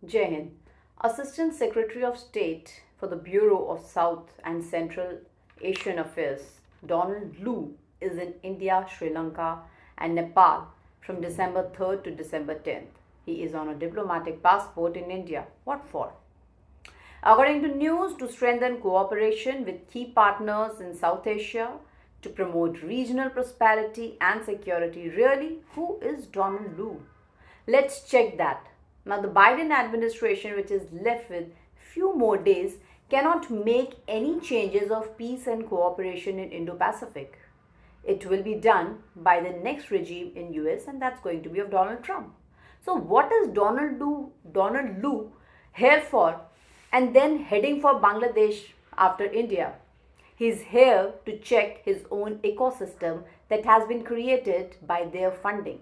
Jai Hind. Assistant Secretary of State for the Bureau of South and Central Asian Affairs, Donald Lu, is in India, Sri Lanka, and Nepal from December 3rd to December 10th. He is on a diplomatic passport in India. What for? According to news, to strengthen cooperation with key partners in South Asia, to promote regional prosperity and security. Really, who is Donald Lu? Let's check that. Now, the Biden administration, which is left with few more days, cannot make any changes of peace and cooperation in Indo-Pacific. It will be done by the next regime in US, and that's going to be of Donald Trump. So what is Donald Lu here for, and then heading for Bangladesh after India? He's here to check his own ecosystem that has been created by their funding.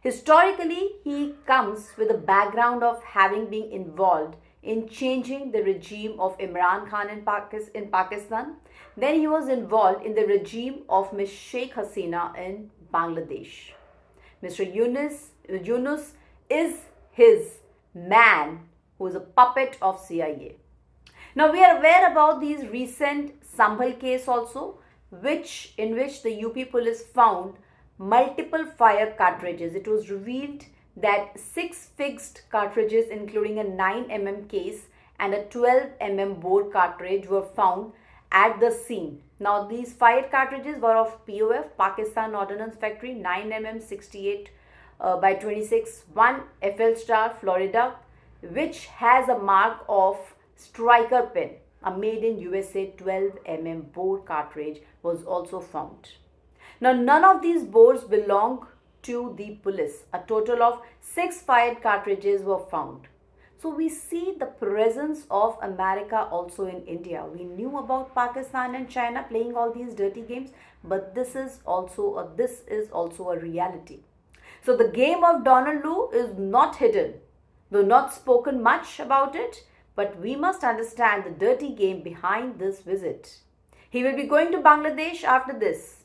Historically, he comes with a background of having been involved in changing the regime of Imran Khan in Pakistan. Then he was involved in the regime of Ms. Sheikh Hasina in Bangladesh. Mr. Yunus is his man who is a puppet of CIA. Now we are aware about these recent Sambhal case also, in which the UP police found multiple fire cartridges. It was revealed that 6 fixed cartridges, including a 9 mm case and a 12 mm bore cartridge, were found at the scene. Now these fire cartridges were of POF, Pakistan Ordnance Factory, 9 mm 68 by 26, 1 FL Star, Florida, which has a mark of striker pin. A made in USA 12 mm bore cartridge was also found. Now, none of these bores belong to the police. A total of 6 fired cartridges were found. So we see the presence of America also in India. We knew about Pakistan and China playing all these dirty games, but this is also a reality. So the game of Donald Lu is not hidden, though not spoken much about it, but we must understand the dirty game behind this visit. He will be going to Bangladesh after this.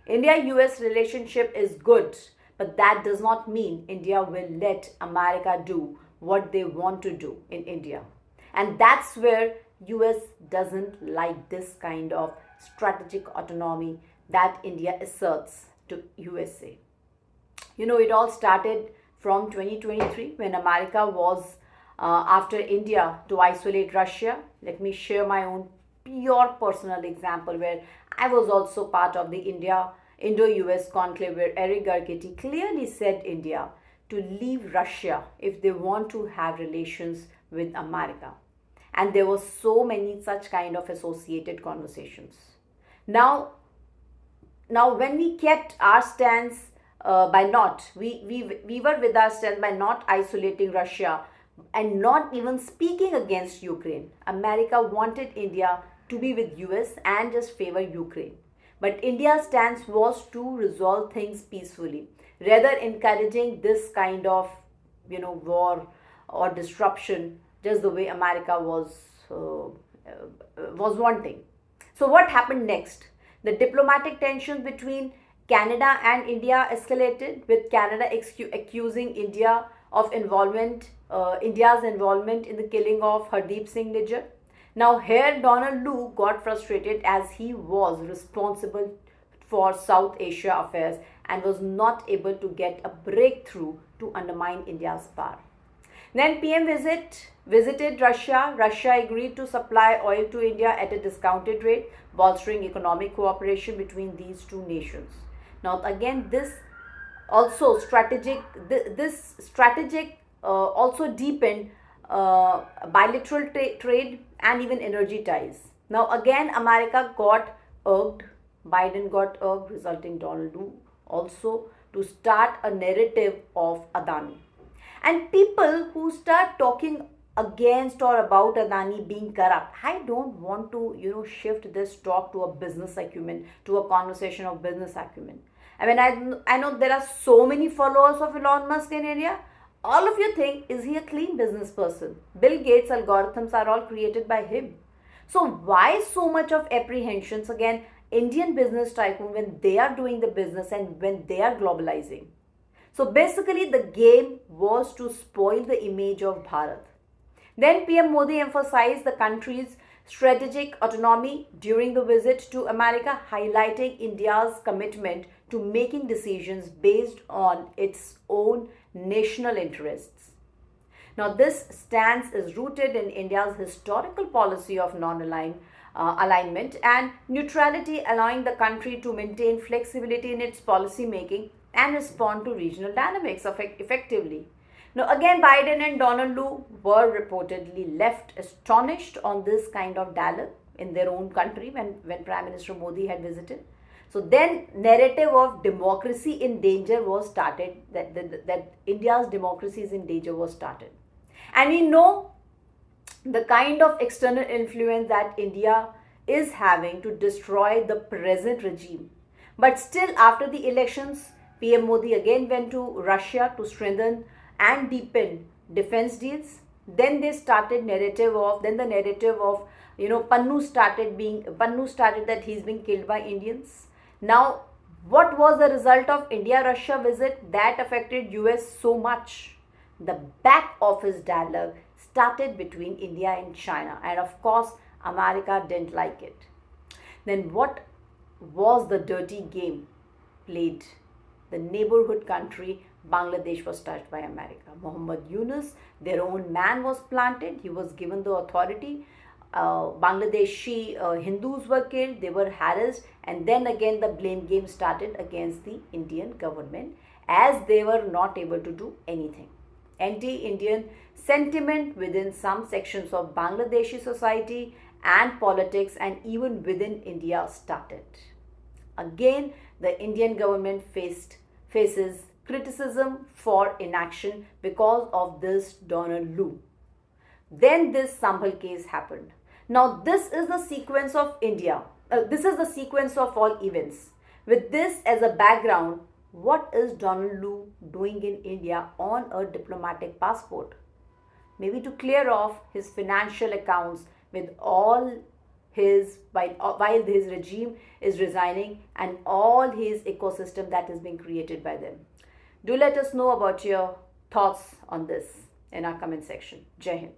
India-US relationship is good, but that does not mean India will let America do what they want to do in India. And that's where US doesn't like this kind of strategic autonomy that India asserts to USA. It all started from 2023 when America was after India to isolate Russia. Let me share my own pure personal example where I was also part of the Indo-US conclave, where Eric Garcetti clearly said India to leave Russia if they want to have relations with America. And there were so many such kind of associated conversations. Now when we kept our stance we were with our stance by not isolating Russia and not even speaking against Ukraine. America wanted India to be with US and just favor Ukraine. But India's stance was to resolve things peacefully, rather encouraging this kind of war or disruption, just the way America was wanting. So what happened next? The diplomatic tensions between Canada and India escalated, with Canada accusing India of India's involvement in the killing of Hardeep Singh Nijjar. Now here Donald Lu got frustrated as he was responsible for South Asia affairs and was not able to get a breakthrough to undermine India's power. Then PM visited Russia. Russia agreed to supply oil to India at a discounted rate, bolstering economic cooperation between these two nations. Now again, this strategic also deepened bilateral trade and even energy ties. Now again, America got irked, Biden got irked, resulting Donald Lu also to start a narrative of Adani. And people who start talking against or about Adani being corrupt, I don't want to shift this talk to a business acumen, to a conversation of business acumen. I mean, I know there are so many followers of Elon Musk in India. All of you think, is he a clean business person? Bill Gates' algorithms are all created by him. So why so much of apprehensions again Indian business tycoon when they are doing the business and when they are globalizing? So basically, the game was to spoil the image of Bharat. Then PM Modi emphasized the country's strategic autonomy during the visit to America, highlighting India's commitment to making decisions based on its own national interests. Now, this stance is rooted in India's historical policy of alignment and neutrality, allowing the country to maintain flexibility in its policy making and respond to regional dynamics effectively. Now, again, Biden and Donald Lu were reportedly left astonished on this kind of dialogue in their own country when Prime Minister Modi had visited. So then narrative of democracy in danger was started, that India's democracy is in danger was started. And we know the kind of external influence that India is having to destroy the present regime. But still, after the elections, PM Modi again went to Russia to strengthen and deepen defense deals. Then the narrative of Pannu started that he's being killed by Indians. Now, what was the result of India-Russia visit that affected US so much? The back office dialogue started between India and China, and of course, America didn't like it. Then, what was the dirty game played? The neighborhood country Bangladesh was touched by America. Muhammad Yunus, their own man, was planted. He was given the authority. Bangladeshi Hindus were killed, they were harassed, and then again the blame game started against the Indian government as they were not able to do anything. Anti-Indian sentiment within some sections of Bangladeshi society and politics and even within India started. Again, the Indian government faces criticism for inaction because of this Donald Lu. Then this Sambhal case happened. Now this is the sequence of this is the sequence of all events. With this as a background, what is Donald Lu doing in India on a diplomatic passport? Maybe to clear off his financial accounts with all while his regime is resigning and all his ecosystem that is being created by them. Do let us know about your thoughts on this in our comment section. Jai Hind.